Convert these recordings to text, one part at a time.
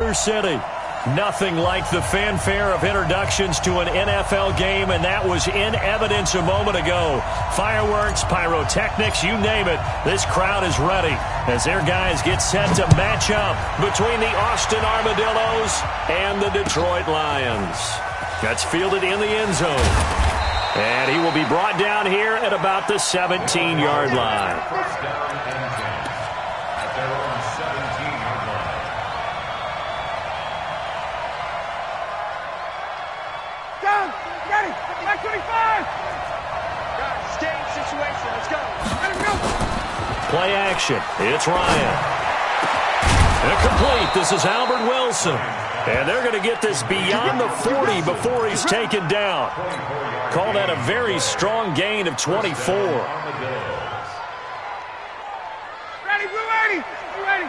Motor City. Nothing like the fanfare of introductions to an NFL game, and that was in evidence a moment ago. Fireworks, pyrotechnics, you name it. This crowd is ready as their guys get set to match up between the Austin Armadillos and the Detroit Lions. That's fielded in the end zone. And he will be brought down here at about the 17-yard line. Down, ready, back 25. Game situation, let's go. Let him go. Play action, it's Ryan. Incomplete, this is Albert Wilson. And they're going to get this beyond the 40 before he's taken down. Call that a very strong gain of 24. Ready, we're ready. We're ready.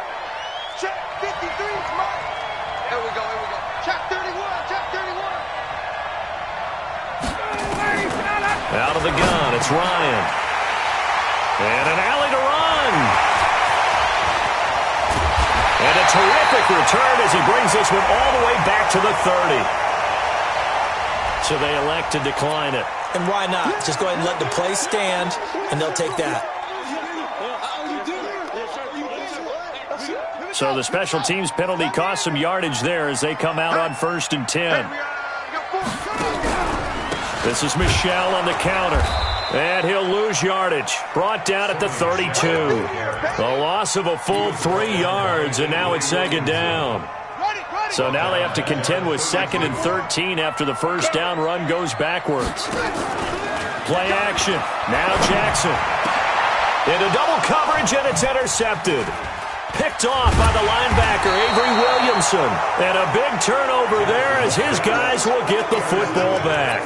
Check 53, come on. Here we go, here we go. Check 31, check 31. Out of the gun, it's Ryan. And an alley to run. And a terrific return as he brings this one all the way back to the 30. So they elect to decline it. And why not? Just go ahead and let the play stand, and they'll take that. So the special teams penalty cost some yardage there as they come out on 1st and 10. This is Michel on the counter. And he'll lose yardage. Brought down at the 32. A loss of a full 3 yards, and now it's 2nd down. So now they have to contend with 2nd and 13 after the first down run goes backwards. Play action. Now Jackson. Into double coverage, and it's intercepted. Picked off by the linebacker, Avery Williamson. And a big turnover there as his guys will get the football back.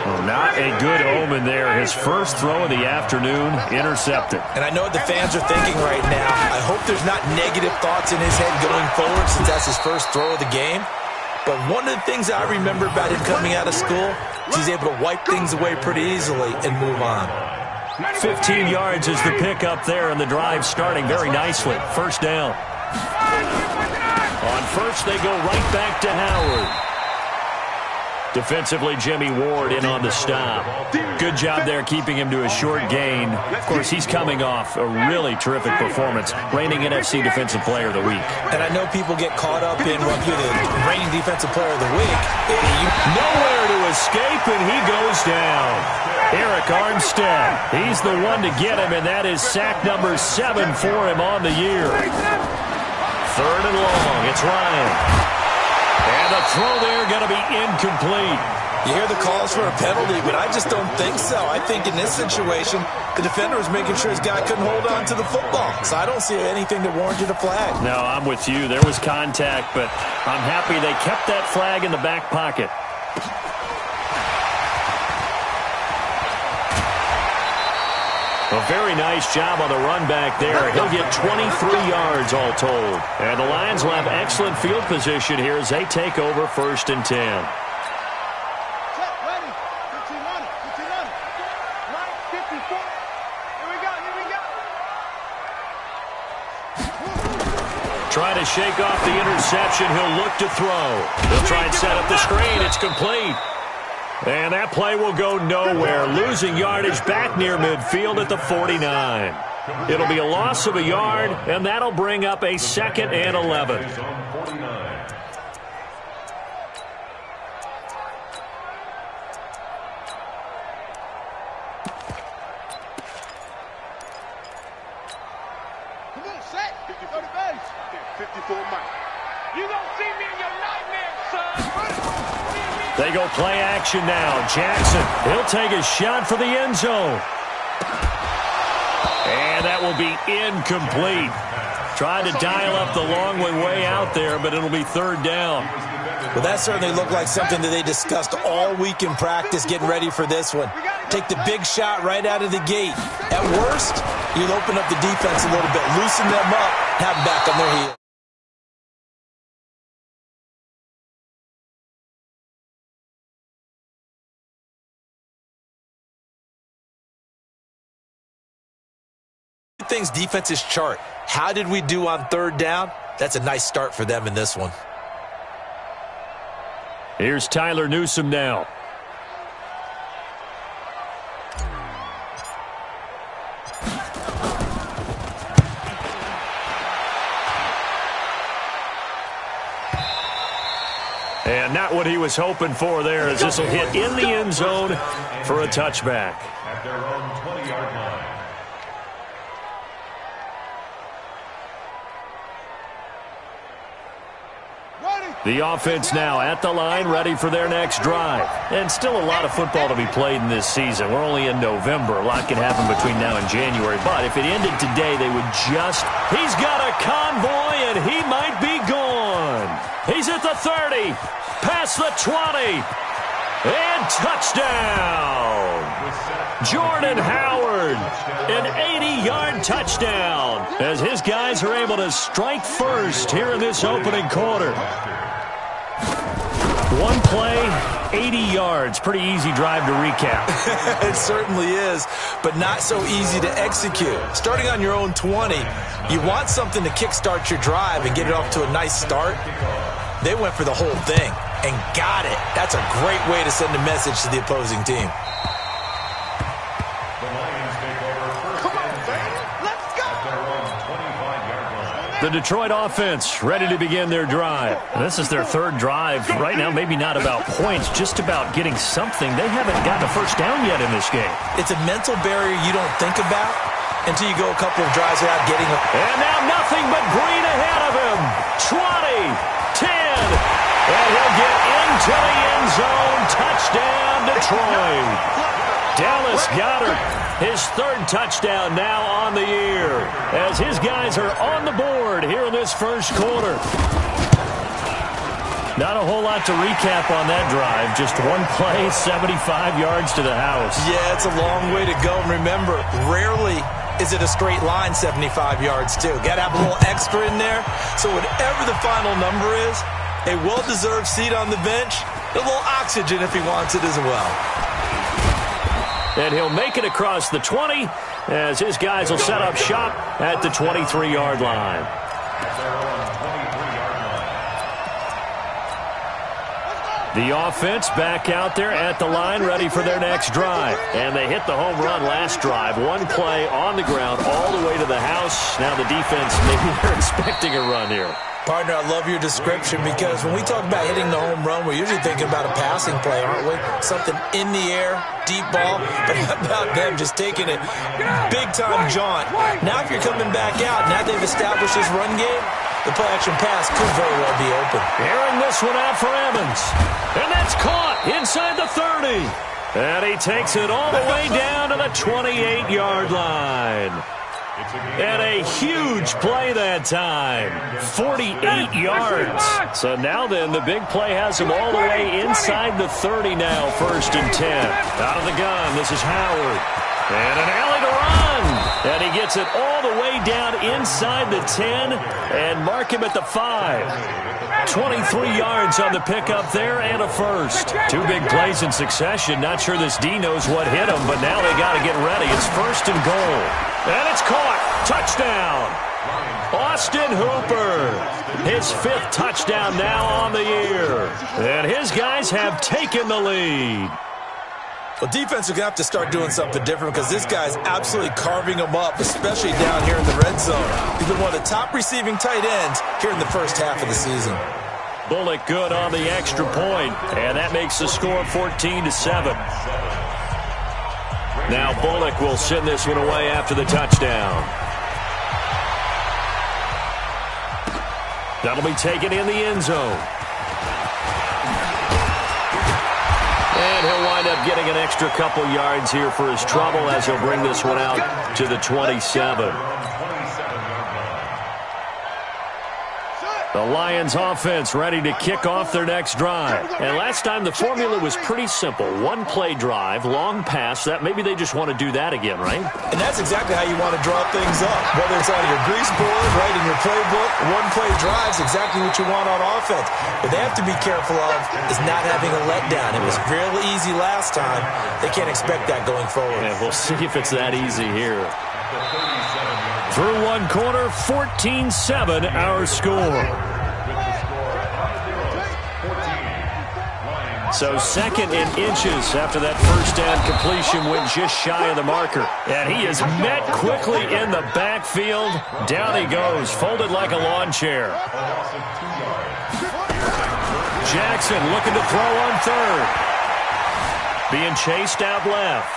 Well, not a good omen there. His first throw of the afternoon, intercepted. And I know what the fans are thinking right now. I hope there's not negative thoughts in his head going forward since that's his first throw of the game. But one of the things I remember about him coming out of school is he's able to wipe things away pretty easily and move on. 15 yards is the pickup there, and the drive starting very nicely. First down. On first, they go right back to Howard. Defensively, Jimmy Ward in on the stop. Good job there keeping him to a short gain. Of course, he's coming off a really terrific performance, reigning NFC Defensive Player of the Week. And I know people get caught up in what you're the reigning Defensive Player of the Week. Nowhere to escape, and he goes down. Eric Armstead, he's the one to get him, and that is sack number 7 for him on the year. 3rd and long, it's Ryan. And the throw there going to be incomplete. You hear the calls for a penalty, but I just don't think so. I think in this situation, the defender was making sure his guy couldn't hold on to the football. So I don't see anything that warranted a flag. No, I'm with you. There was contact, but I'm happy they kept that flag in the back pocket. A very nice job on the run back there. He'll get 23 yards all told. And the Lions will have excellent field position here as they take over 1st and 10. Trying to shake off the interception. He'll look to throw. He'll try and set up the screen. It's complete. And that play will go nowhere, losing yardage back near midfield at the 49. It'll be a loss of a yard, and that'll bring up a 2nd and 11. Come on, set. 54 to base. 54 Mike. You don't see me in your nightmare, son. They go play action now. Jackson, he'll take a shot for the end zone. And that will be incomplete. Tried to dial up the long one way out there, but it'll be 3rd down. Well, that certainly looked like something that they discussed all week in practice getting ready for this one. Take the big shot right out of the gate. At worst, you'll open up the defense a little bit, loosen them up, have them back on their heels. Things defenses chart. How did we do on 3rd down? That's a nice start for them in this one. Here's Tyler Newsome now. And not what he was hoping for there, as this will hit in the end zone for a touchback. At their own 20-yard line. The offense now at the line, ready for their next drive. And still a lot of football to be played in this season. We're only in November. A lot can happen between now and January. But if it ended today, they would just... He's got a convoy, and he might be gone. He's at the 30, past the 20, and touchdown. Jordan Howard, an 80-yard touchdown, as his guys are able to strike first here in this opening quarter. One play, 80 yards. Pretty easy drive to recap. It certainly is, but not so easy to execute. Starting on your own 20, you want something to kickstart your drive and get it off to a nice start. They went for the whole thing and got it. That's a great way to send a message to the opposing team. The Detroit offense ready to begin their drive. And this is their third drive. Right now, maybe not about points, just about getting something. They haven't gotten a first down yet in this game. It's a mental barrier you don't think about until you go a couple of drives without getting it. And now nothing but green ahead of him. 20, 10, and he'll get into the end zone. Touchdown, Detroit. Dallas Goedert, his third touchdown now on the year, as his guys are on the board here in this first quarter. Not a whole lot to recap on that drive. Just one play, 75 yards to the house. Yeah, it's a long way to go. And remember, rarely is it a straight line 75 yards, too. Got to have a little extra in there. So whatever the final number is, a well-deserved seat on the bench, a little oxygen if he wants it as well. And he'll make it across the 20 as his guys will set up shop at the 23-yard line. The offense back out there at the line, ready for their next drive. And they hit the home run last drive. One play on the ground all the way to the house. Now the defense, maybe they're expecting a run here. Partner, I love your description, because when we talk about hitting the home run, we're usually thinking about a passing play, aren't we? Something in the air, deep ball. But how about them just taking it big-time jaunt? Now if you're coming back out, now they've established this run game, the play-action pass could very well be open. Airing this one out for Evans. And that's caught inside the 30. And he takes it all the way down to the 28-yard line. And a huge play that time. 48 yards. So now then, the big play has him all the way inside the 30 now, 1st and 10. Out of the gun, this is Howard. And an alley to run. And he gets it all the way down inside the 10 and mark him at the 5. 23 yards on the pickup there and a first. Two big plays in succession. Not sure this D knows what hit him, but now they got to get ready. It's 1st and goal. And it's caught. Touchdown. Austin Hooper. His 5th touchdown now on the year. And his guys have taken the lead. Well, defense are going to have to start doing something different, because this guy's absolutely carving them up, especially down here in the red zone. He's been one of the top receiving tight ends here in the first half of the season. Bullock good on the extra point, and that makes the score 14-7. Now Bullock will send this one away after the touchdown. That'll be taken in the end zone. And he'll wind up getting an extra couple yards here for his trouble, as he'll bring this one out to the 27. The Lions offense ready to kick off their next drive. And last time the formula was pretty simple. One play drive, long pass. That maybe they just want to do that again, right? And that's exactly how you want to draw things up. Whether it's on your grease board, right in your playbook, one play drive is exactly what you want on offense. What they have to be careful of is not having a letdown. It was real easy last time. They can't expect that going forward. And we'll see if it's that easy here. The 37-yard Through one quarter, 14-7 our score. So second in inches after that first down completion went just shy of the marker. And he is met quickly in the backfield. Down he goes, folded like a lawn chair. Jackson looking to throw on third. Being chased out left.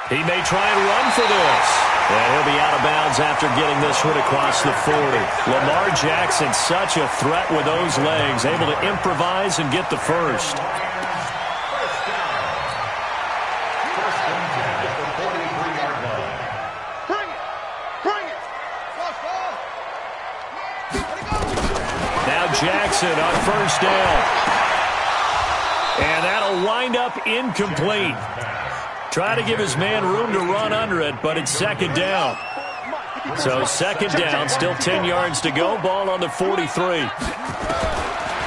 He may try and run for this. And he'll be out of bounds after getting this one across the 40. Lamar Jackson, such a threat with those legs, able to improvise and get the first. Now Jackson on first down. And that'll wind up incomplete. Try to give his man room to run under it, but it's second down. So second down, still 10 yards to go. Ball on the 43.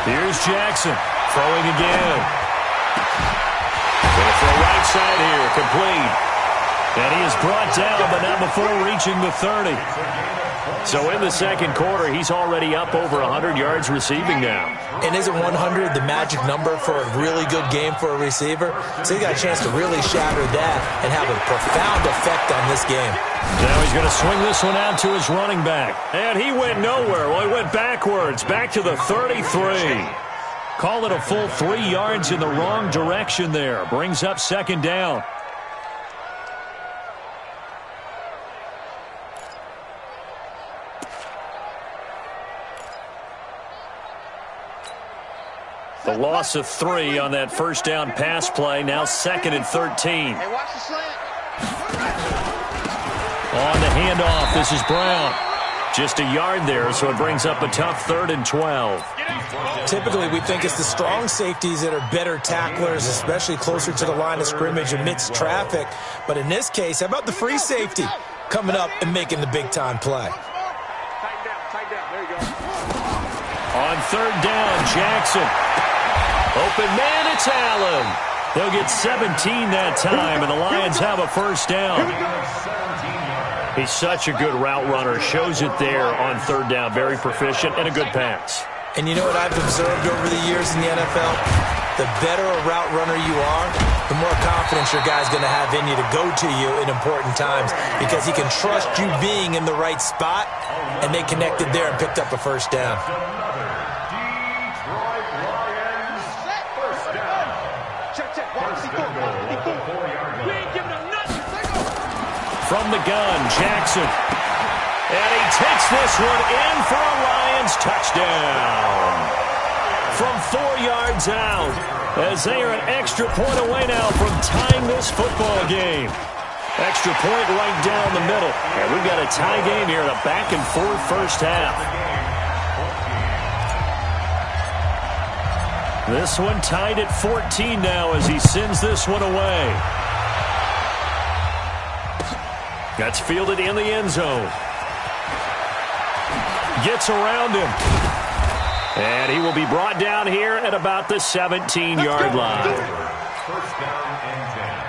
Here's Jackson throwing again. Going to throw right side here, complete. And he is brought down, but not before reaching the 30. So in the second quarter, he's already up over 100 yards receiving now. And isn't 100 the magic number for a really good game for a receiver? So he got a chance to really shatter that and have a profound effect on this game. Now he's going to swing this one out to his running back. And he went nowhere. Well, he went backwards, back to the 33. Call it a full 3 yards in the wrong direction there. Brings up second down. The loss of 3 on that first down pass play. Now second and 13. Hey, watch the slant. On the handoff, this is Brown. Just a yard there, so it brings up a tough 3rd and 12. Typically, we think it's the strong safeties that are better tacklers, especially closer to the line of scrimmage amidst traffic. But in this case, how about the free safety coming up and making the big-time play? Tighten down. There you go. On third down, Jackson. Open man, it's Allen. They'll get 17 that time, and the Lions have a first down. He's such a good route runner. Shows it there on third down. Very proficient and a good pass. And you know what I've observed over the years in the NFL? The better a route runner you are, the more confidence your guy's going to have in you to go to you in important times because he can trust you being in the right spot, and they connected there and picked up a first down. From the gun, Jackson. And he takes this one in for a Lions touchdown. From 4 yards out, as they are an extra point away now from tying this football game. Extra point right down the middle. And we've got a tie game here in a back-and-forth first half. This one tied at 14 now as he sends this one away. That's fielded in the end zone. Gets around him. And he will be brought down here at about the 17-yard line. First down and 10.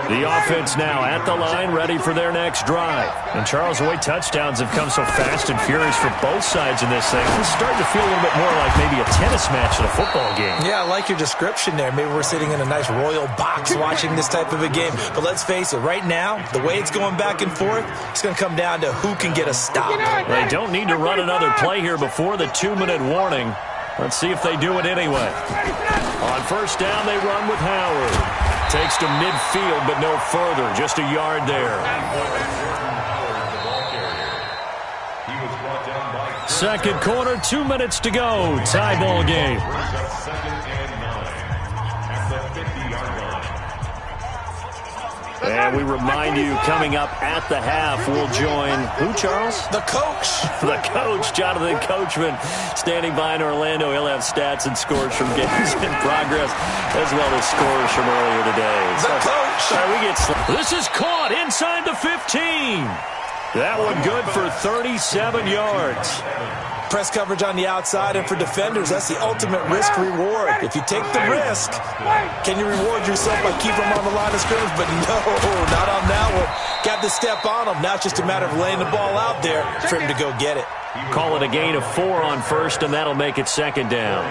The offense now at the line, ready for their next drive. And Charles, the way touchdowns have come so fast and furious for both sides in this thing, it's starting to feel a little bit more like maybe a tennis match at a football game. Yeah, I like your description there. Maybe we're sitting in a nice royal box watching this type of a game. But let's face it, right now, the way it's going back and forth, it's going to come down to who can get a stop. They don't need to run another play here before the 2-minute warning. Let's see if they do it anyway. On first down, they run with Howard. Takes to midfield, but no further. Just a yard there. Second quarter, 2 minutes to go. Tie ball game. And we remind you, coming up at the half, we'll join who, Charles? The coach. The coach, Jonathan Coachman, standing by in Orlando. He'll have stats and scores from games in progress, as well as scores from earlier today. The coach. This is caught inside the 15. That one good for 37 yards. Press coverage on the outside, and for defenders, that's the ultimate risk-reward. If you take the risk, can you reward yourself by keeping them on the line of scrimmage? But no, not on that one. Got to step on them. Now it's just a matter of laying the ball out there for him to go get it. Call it a gain of 4 on first, and that'll make it second down.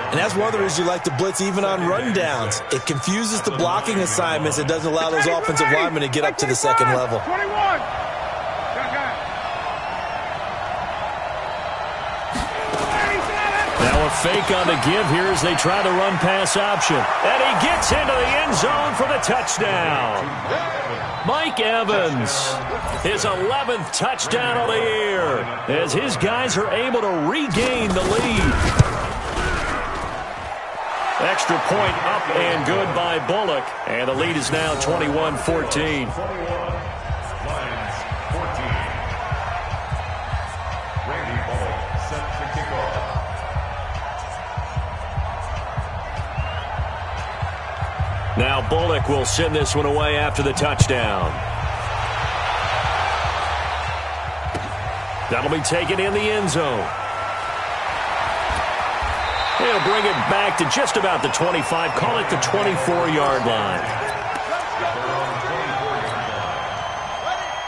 And that's one of the reasons you like to blitz even on rundowns. It confuses the blocking assignments. It doesn't allow those offensive linemen to get up to the second level. 21. Now a fake on the give here as they try the run-pass option. And he gets into the end zone for the touchdown. Mike Evans, his 11th touchdown of the year, as his guys are able to regain the lead. Extra point up and good by Bullock. And the lead is now 21-14. Now Bullock will send this one away after the touchdown. That'll be taken in the end zone. He'll bring it back to just about the 25, call it the 24-yard line.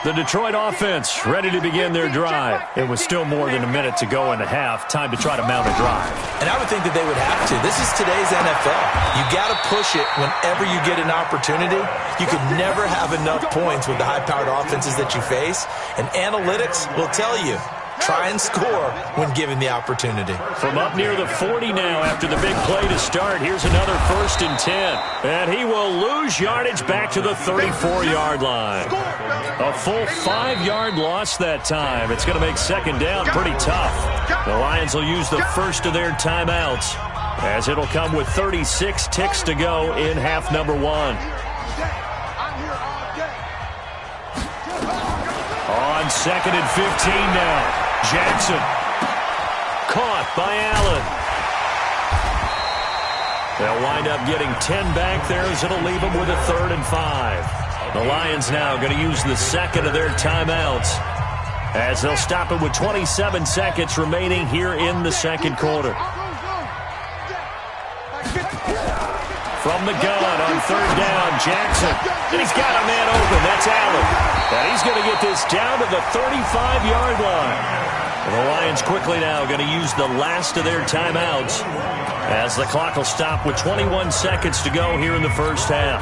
The Detroit offense ready to begin their drive. It was still more than a minute to go in the half. Time to try to mount a drive. And I would think that they would have to. This is today's NFL. You got to push it whenever you get an opportunity. You could never have enough points with the high-powered offenses that you face. And analytics will tell you, try and score when given the opportunity. From up near the 40 now after the big play to start, here's another 1st and 10. And he will lose yardage back to the 34-yard line. A full 5-yard loss that time. It's going to make second down pretty tough. The Lions will use the first of their timeouts, as it'll come with 36 ticks to go in half number 1. On 2nd and 15 now. Jackson. Caught by Allen. They'll wind up getting 10 back there, as it'll leave them with a 3rd and 5. The Lions now going to use the second of their timeouts, as they'll stop it with 27 seconds remaining here in the second quarter. From the gun on 3rd down, Jackson. And he's got a man open. That's Allen. And he's going to get this down to the 35-yard line. And the Lions quickly now going to use the last of their timeouts, as the clock will stop with 21 seconds to go here in the first half.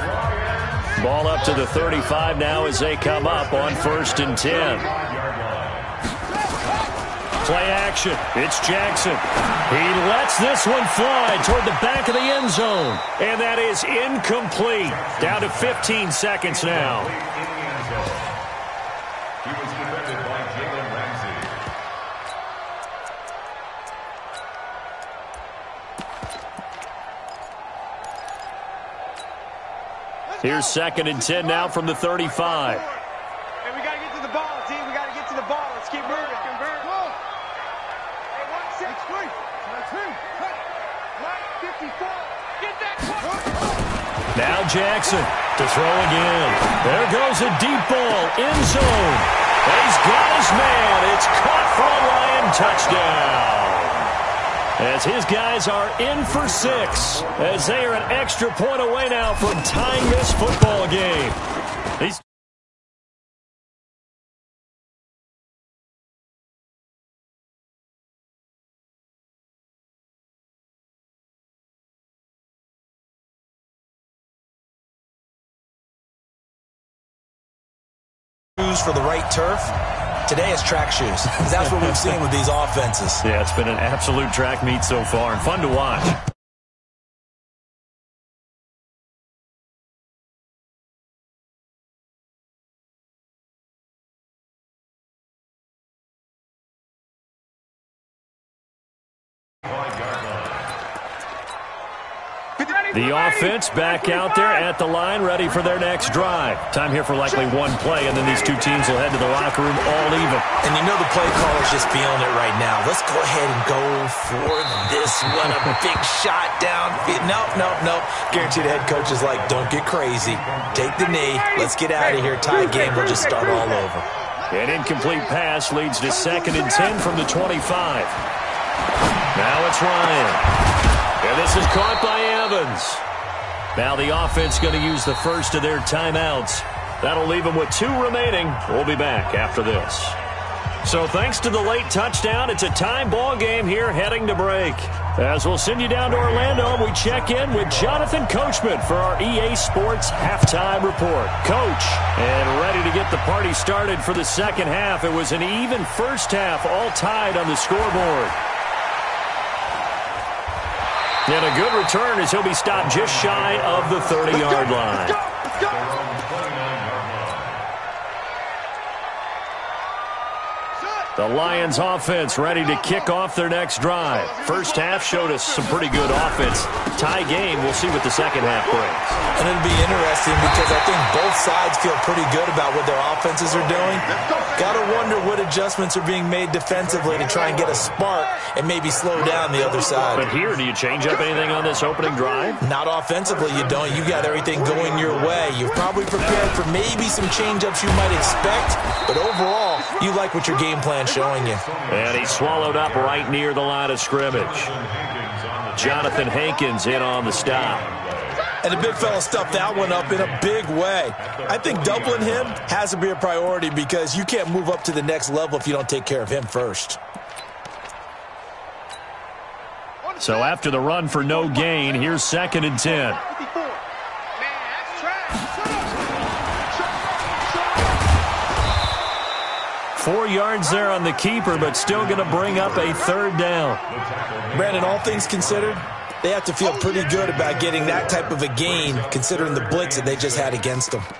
Ball up to the 35 now as they come up on 1st and 10. Play action. It's Jackson. He lets this one fly toward the back of the end zone. And that is incomplete. Down to 15 seconds now. He was defended by Jalen Ramsey. Here's 2nd and 10 now from the 35. Hey, we got to get to the ball, team. We got to get to the ball. Let's keep moving. Now Jackson to throw again. There goes a deep ball, end zone. And he's got his man. It's caught for a Lion touchdown. As his guys are in for 6, as they are an extra point away now from tying this football game. For the right turf, today is track shoes. That's what we've seen with these offenses. Yeah, it's been an absolute track meet so far and fun to watch. The offense back out there at the line, ready for their next drive. Time here for likely one play, and then these two teams will head to the locker room all even. And you know the play caller's just feeling it right now. Let's go ahead and go for this one. A big shot downfield. Nope. Guaranteed the head coach is like, don't get crazy. Take the knee. Let's get out of here. Tie game. We'll just start all over. An incomplete pass leads to 2nd and 10 from the 25. Now it's Ryan. And this is caught by Evans. Now the offense going to use the first of their timeouts. That'll leave them with 2 remaining. We'll be back after this. So thanks to the late touchdown, it's a tie ball game here heading to break. As we'll send you down to Orlando, we check in with Jonathan Coachman for our EA Sports Halftime Report. Coach, and ready to get the party started for the second half. It was an even first half, all tied on the scoreboard. And a good return as he'll be stopped just shy of the 30-yard line. Let's go. The Lions offense ready to kick off their next drive. First half showed us some pretty good offense. Tie game, we'll see what the second half brings. And it'll be interesting because I think both sides feel pretty good about what their offenses are doing. Got to wonder what adjustments are being made defensively to try and get a spark and maybe slow down the other side. But here, do you change up anything on this opening drive? Not offensively, you don't. You got everything going your way. You've probably prepared for maybe some change-ups you might expect, but overall, you like what your game plan showing you. And he's swallowed up right near the line of scrimmage. Jonathan Hankins in on the stop. And the big fella stuffed that one up in a big way. I think doubling him has to be a priority because you can't move up to the next level if you don't take care of him first. So after the run for no gain, here's 2nd and 10. 4 yards there on the keeper, but still going to bring up a 3rd down. Brandon, all things considered, they have to feel pretty good about getting that type of a gain considering the blitz that they just had against them. Here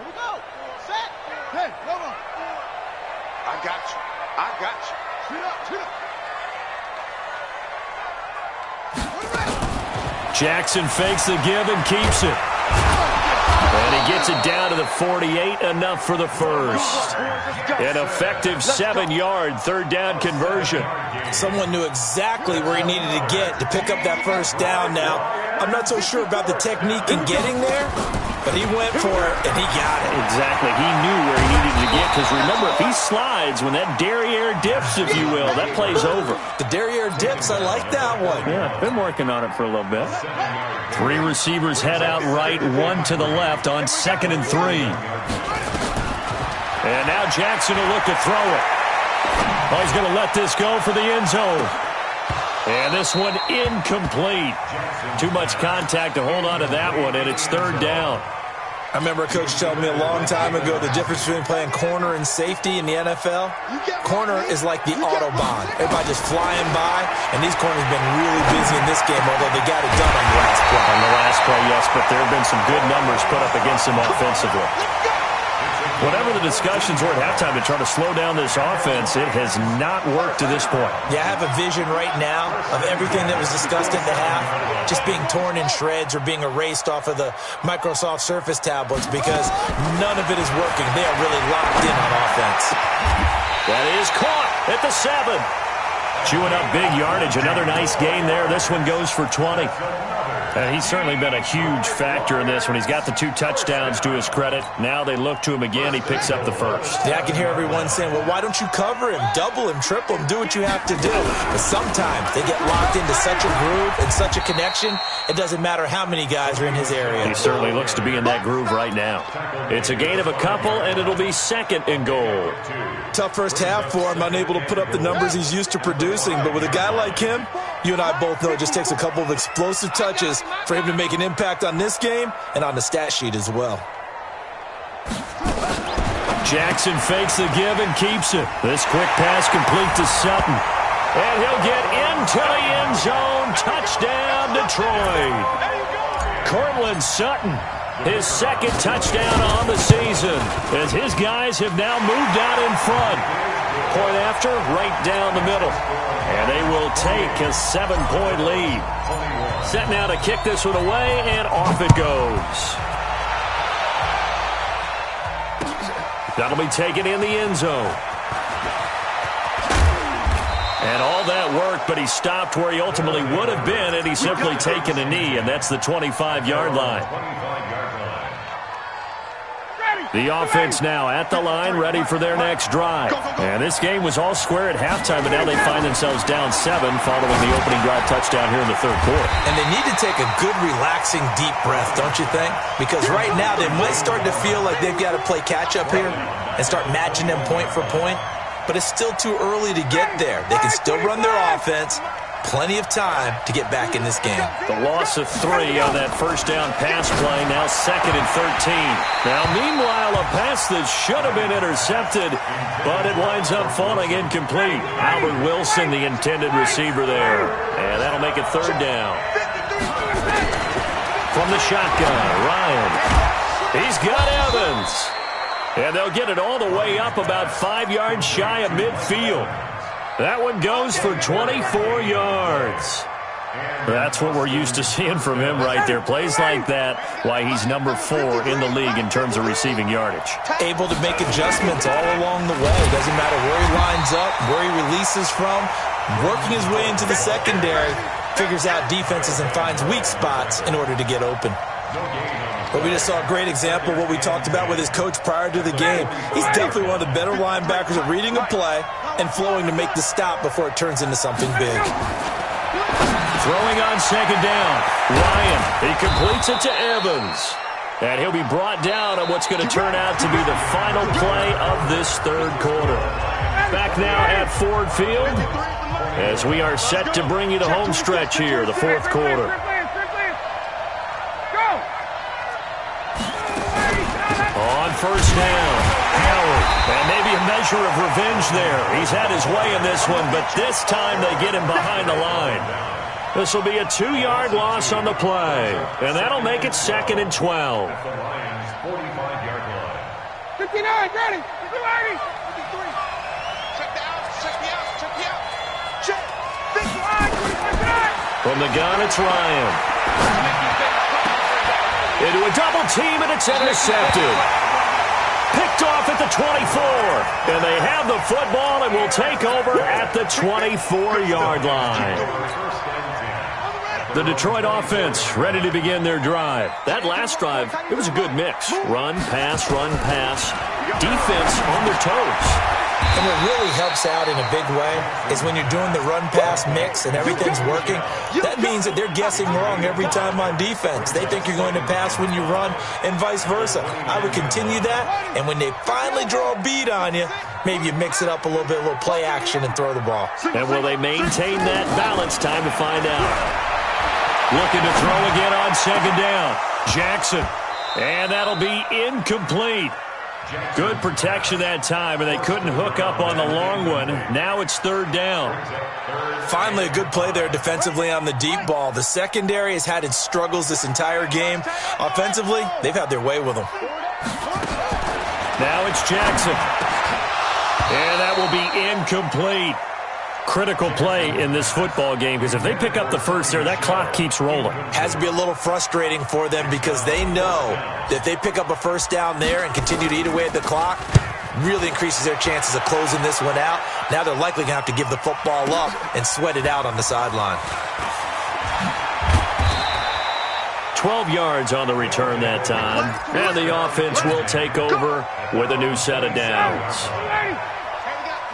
we go. Set. Hey, come on. I got you. I got you. Shoot up, shoot up. Jackson fakes the give and keeps it. And he gets it down to the 48, enough for the first. An effective 7-yard 3rd down conversion. Someone knew exactly where he needed to get to pick up that first down now. I'm not so sure about the technique in getting there, but he went for it, and he got it. Exactly. He knew where he needed to get, because remember, if he slides, when that derriere dips, if you will, that play's over. The derriere dips, I like that one. Yeah, been working on it for a little bit. 3 receivers head out right, 1 to the left on 2nd and 3. And now Jackson will look to throw it. Oh, he's going to let this go for the end zone. And this one incomplete. Too much contact to hold on to that one, and it's 3rd down. I remember a coach telling me a long time ago the difference between playing corner and safety in the NFL. Corner is like the Autobahn. Everybody just flying by, and these corners have been really busy in this game, although they got it done on the last play. On the last play, yes, but there have been some good numbers put up against them offensively. Whatever the discussions were at halftime to try to slow down this offense, it has not worked to this point. Yeah, I have a vision right now of everything that was discussed at the half just being torn in shreds or being erased off of the Microsoft Surface tablets because none of it is working. They are really locked in on offense. That is caught at the 7. Chewing up big yardage. Another nice gain there. This one goes for 20. He's certainly been a huge factor in this when he's got the 2 touchdowns to his credit. Now they look to him again. He picks up the first. Yeah, I can hear everyone saying, well, why don't you cover him, double him, triple him, do what you have to do. But sometimes they get locked into such a groove and such a connection, it doesn't matter how many guys are in his area. He certainly looks to be in that groove right now. It's a gain of a couple, and it'll be 2nd and goal. Tough first half for him, unable to put up the numbers he's used to producing. But with a guy like him, you and I both know it just takes a couple of explosive touches for him to make an impact on this game and on the stat sheet as well. Jackson fakes the give and keeps it. This quick pass complete to Sutton. And he'll get into the end zone. Touchdown, Detroit. Cortland Sutton, his 2nd touchdown on the season, as his guys have now moved out in front. Point after, right down the middle. And they will take a 7-point lead. Set now to kick this one away, and off it goes. That'll be taken in the end zone. And all that worked, but he stopped where he ultimately would have been, and he's simply taken a knee, and that's the 25-yard line. Ready. The offense now at the line, ready for their next drive. And this game was all square at halftime, but now they find themselves down 7 following the opening drive touchdown here in the third quarter. And they need to take a good, relaxing, deep breath, don't you think? Because right now they might start to feel like they've got to play catch-up here and start matching them point for point. But it's still too early to get there. They can still run their offense. Plenty of time to get back in this game. The loss of 3 on that first down pass play, now 2nd and 13. Now, meanwhile, a pass that should have been intercepted, but it winds up falling incomplete. Albert Wilson, the intended receiver there. And that'll make it 3rd down. From the shotgun, Ryan. He's got Evans. And they'll get it all the way up about 5 yards shy of midfield. That one goes for 24 yards. That's what we're used to seeing from him right there. Plays like that, why he's number 4 in the league in terms of receiving yardage. Able to make adjustments all along the way. Doesn't matter where he lines up, where he releases from. Working his way into the secondary, figures out defenses and finds weak spots in order to get open. But we just saw a great example of what we talked about with his coach prior to the game. He's definitely one of the better linebackers at reading a play and flowing to make the stop before it turns into something big. Throwing on 2nd down. Ryan, he completes it to Evans. And he'll be brought down on what's going to turn out to be the final play of this 3rd quarter. Back now at Ford Field as we are set to bring you the home stretch here, the 4th quarter. On 1st down, Howard, and maybe a measure of revenge there. He's had his way in this one, but this time they get him behind the line. This will be a 2-yard loss on the play, and that'll make it 2nd and 12. 59, ready, 280, 53. Check the out, check the out, check the out. Check, 59. From the gun, it's Ryan. Into a double team, and it's intercepted. Picked off at the 24. And they have the football and will take over at the 24-yard line. The Detroit offense ready to begin their drive. That last drive, it was a good mix. Run, pass, defense on their toes. And what really helps out in a big way is when you're doing the run-pass mix and everything's working, that means that they're guessing wrong every time on defense. They think you're going to pass when you run and vice versa. I would continue that, and when they finally draw a beat on you, maybe you mix it up a little bit, a little play action and throw the ball. And will they maintain that balance? Time to find out. Looking to throw again on 2nd down. Jackson. And that'll be incomplete. Good protection that time, and they couldn't hook up on the long one. Now it's 3rd down. Finally, a good play there defensively on the deep ball. The secondary has had its struggles this entire game. Offensively, they've had their way with them. Now it's Jackson. And that will be incomplete. Critical play in this football game, because if they pick up the first there, that clock keeps rolling. Has to be a little frustrating for them because they know that if they pick up a first down there and continue to eat away at the clock, really increases their chances of closing this one out. Now they're likely going to have to give the football up and sweat it out on the sideline. 12 yards on the return that time, and the offense will take over with a new set of downs.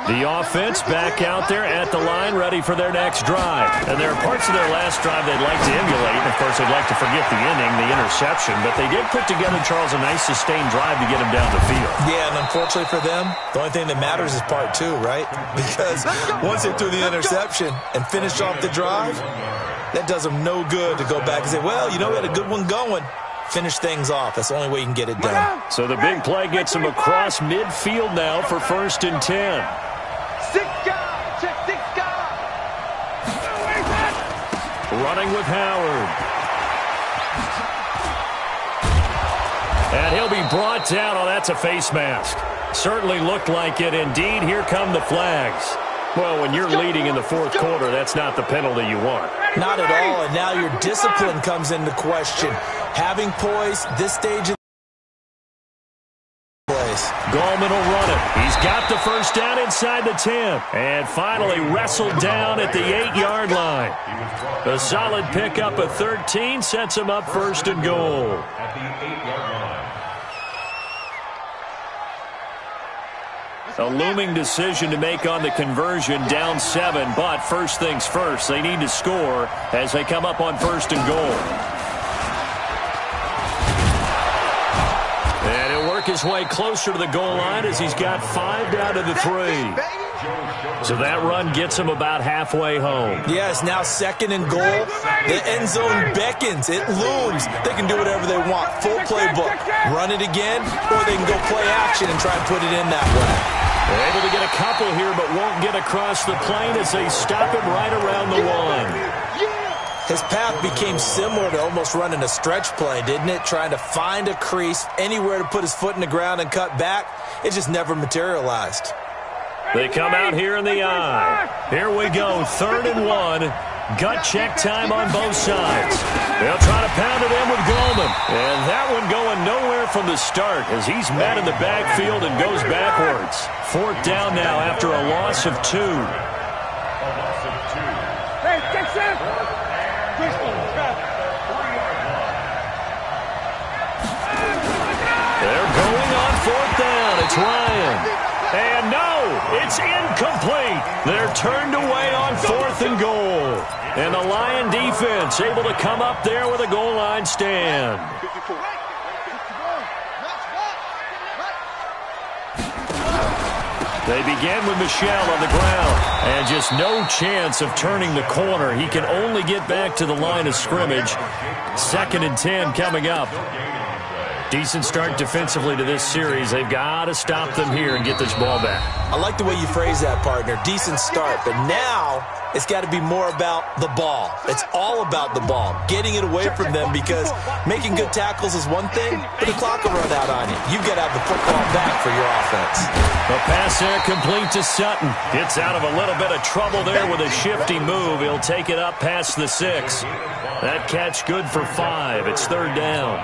The offense back out there at the line, ready for their next drive. And there are parts of their last drive they'd like to emulate. And, of course, they'd like to forget the inning, the interception. But they did put together, Charles, a nice sustained drive to get them down the field. Yeah, and unfortunately for them, the only thing that matters is part 2, right? Because once they threw the interception and finished off the drive, that does them no good to go back and say, well, you know, we had a good one going. Finish things off. That's the only way you can get it done. So the big play gets them across midfield now for 1st and 10. 6 guys, check 6 guys. Running with Howard. And he'll be brought down. Oh, that's a face mask. Certainly looked like it. Indeed, here come the flags. Well, when you're leading in the 4th quarter, that's not the penalty you want. Not at all, and now your discipline comes into question. Having poise this stage of Gallman will run it. He's got the first down inside the 10. And finally wrestled down at the 8-yard line. A solid pickup of 13 sets him up 1st and goal. At the 8-yard line. A looming decision to make on the conversion, down 7, but first things first, they need to score as they come up on 1st and goal. And he'll work his way closer to the goal line as he's got 5 down to the 3. So that run gets him about halfway home. Yeah, it's now 2nd and goal. The end zone beckons. It looms. They can do whatever they want. Full playbook. Run it again, or they can go play action and try and put it in that way. They're able to get a couple here, but won't get across the plane as they stop him right around the 1. His path became similar to almost running a stretch play, didn't it? Trying to find a crease, anywhere to put his foot in the ground and cut back. It just never materialized. They come out here in the eye. Here we go, 3rd and 1. Gut check time on both sides. They'll try to pound it in with Goldman. And that one going nowhere from the start as he's met in the backfield and goes backwards. 4th down now after a loss of 2. Hey, check set. They're going on 4th down. It's Ryan. And no, it's incomplete. They're turned away on 4th and goal. And the Lion defense able to come up there with a goal line stand. They begin with Michel on the ground. And just no chance of turning the corner. He can only get back to the line of scrimmage. 2nd and 10 coming up. Decent start defensively to this series. They've got to stop them here and get this ball back. I like the way you phrase that, partner. Decent start. But now it's got to be more about the ball. It's all about the ball. Getting it away from them, because making good tackles is one thing, but the clock will run out on you. You've got to have the football back for your offense. The pass there complete to Sutton. Gets out of a little bit of trouble there with a shifty move. He'll take it up past the 6. That catch good for 5. It's 3rd down.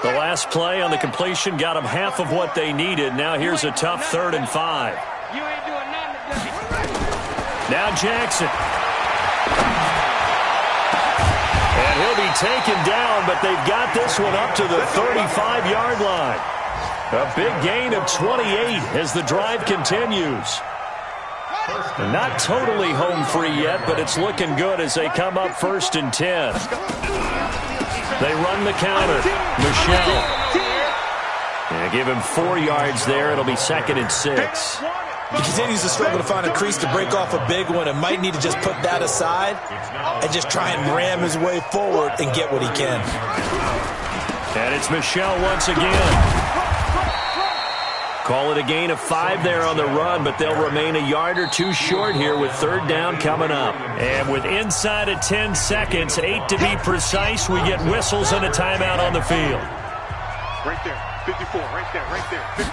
The last play on the completion got them half of what they needed. Now here's a tough 3rd and 5. Now Jackson. And he'll be taken down, but they've got this one up to the 35-yard line. A big gain of 28 as the drive continues. Not totally home free yet, but it's looking good as they come up 1st and 10. They run the counter. Michel. Yeah, give him 4 yards there. It'll be 2nd and 6. He continues to struggle to find a crease to break off a big one and might need to just put that aside and just try and ram his way forward and get what he can. And it's Michel once again. Call it a gain of 5 there on the run, but they'll remain a yard or 2 short here with 3rd down coming up. And with inside of 10 seconds, 8 to be precise, we get whistles and a timeout on the field. Right there, 54, right there, 54.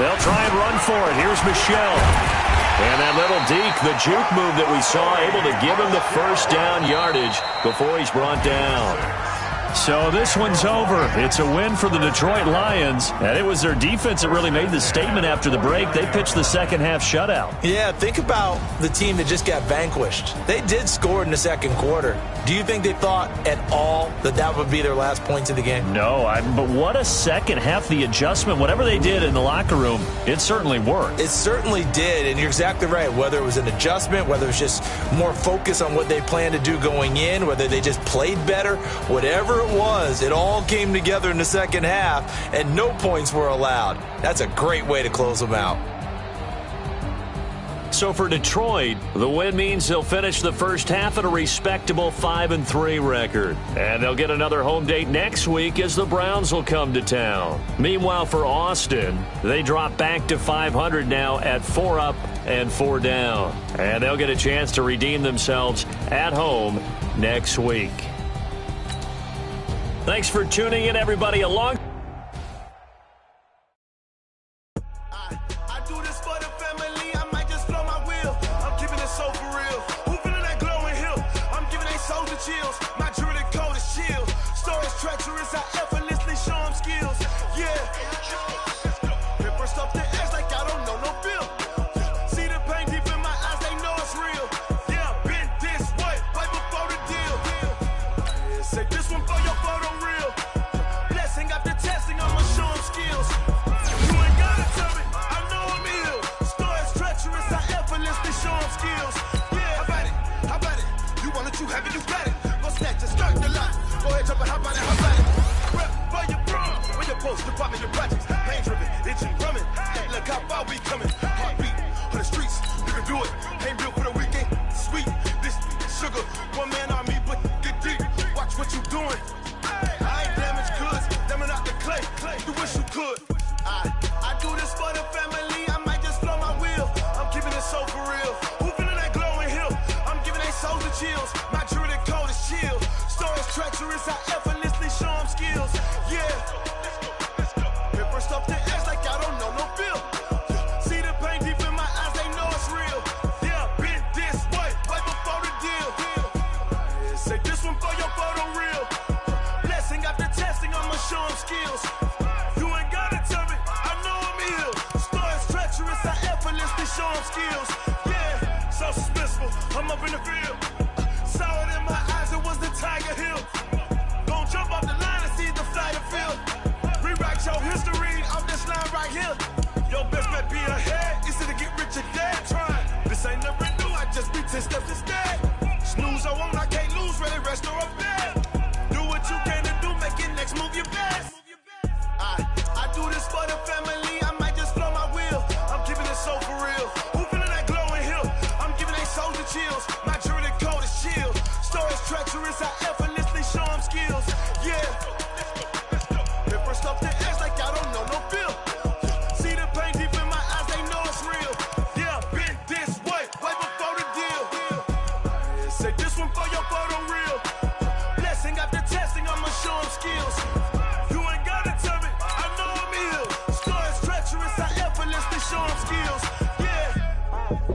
They'll try and run for it. Here's Michel. And that little deke, the juke move that we saw, able to give him the 1st down yardage before he's brought down. So this one's over. It's a win for the Detroit Lions, and it was their defense that really made the statement after the break. They pitched the second half shutout. Yeah, think about the team that just got vanquished. They did score in the 2nd quarter. Do you think they thought at all that that would be their last points of the game? No, but what a second half. The adjustment, whatever they did in the locker room, it certainly worked. It certainly did, and you're exactly right. Whether it was an adjustment, whether it was just more focus on what they planned to do going in, whether they just played better, whatever it was, it all came together in the 2nd half, and no points were allowed. That's a great way to close them out. So for Detroit, the win means they'll finish the first half at a respectable 5-3 record. And they'll get another home date next week as the Browns will come to town. Meanwhile, for Austin, they drop back to 500 now at 4 up and 4 down. And they'll get a chance to redeem themselves at home next week. Thanks for tuning in, everybody. Along. Testing, I'ma show them skills. You ain't gotta tell me. how we coming. Heartbeat on the streets, you can do it. Ain't built for the weekend. Sweet, this sugar, one man army, but get deep. Watch what you doing. I ain't damaged goods, damn out the clay. You wish you could. I do this for the family. I might just blow my wheel. I'm keeping it so for real. Who feeling that glowing hill? I'm giving they souls the chills. My jewelry the cold is chill. Stories treacherous, I effortlessly show them skills. Yeah. Hit first off the edge like I don't know no feel. See the pain deep in my eyes, they know it's real. Yeah, been this way, way before the deal. Say this one for your photo reel. Blessing after testing, I'ma show them skills. You ain't gotta tell me, I know I'm ill. Stories treacherous, I effortlessly show them skills. Yeah, so suspenseful, I'm up in the field. Saw it in my eyes, it was the Tiger Hill. Gon' jump off the line and see the flight of field. Rewrite your history off this line right here. Your best bet be ahead, easy to get rich or dead. Trying, this ain't never new, I just be 10 steps instead. Snooze I won't, I can't lose, ready, rest or up bed. Do what you can to do, make it next move your best. I do this for the family, I might just blow my wheel. I'm keeping it so for real. Who feeling that glowing hill? I'm giving they souls the chills. My jewelry the cold is chill. Stories treacherous, I effortlessly show them skills. Yeah. Hit first off the edge like I don't know no feel. See the pain deep in my eyes, they know it's real. Yeah, been this way, way before the deal. Say this one for your photo reel. Blessing after testing, I'ma show them skills. You ain't gotta tell me, I know I'm ill. Stories treacherous, I effortlessly show them skills. Yeah.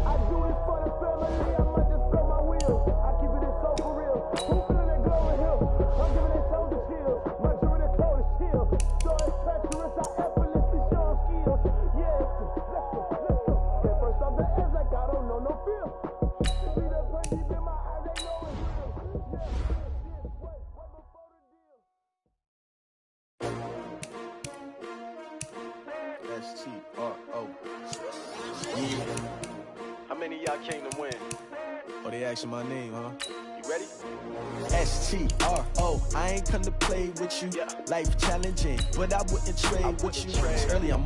I do this for the family, I might just blow my wheel. I keep it so for real. Who feeling that glowing hill? I'm giving they souls the chill. My jewelry the cold is chill. Stories treacherous, I effortlessly show them skills. Yeah, let's go. Get first off the edge like I don't know no feel. See the pain deep in my eyes, they know it's real. Yeah, this way, way before the deal. S-T-R-O. Yeah. How many of y'all came to win? Oh, they asking my name, huh? You ready? S-T-R-O. I ain't come to play with you. Life challenging, but I wouldn't trade with you. It's early, I'm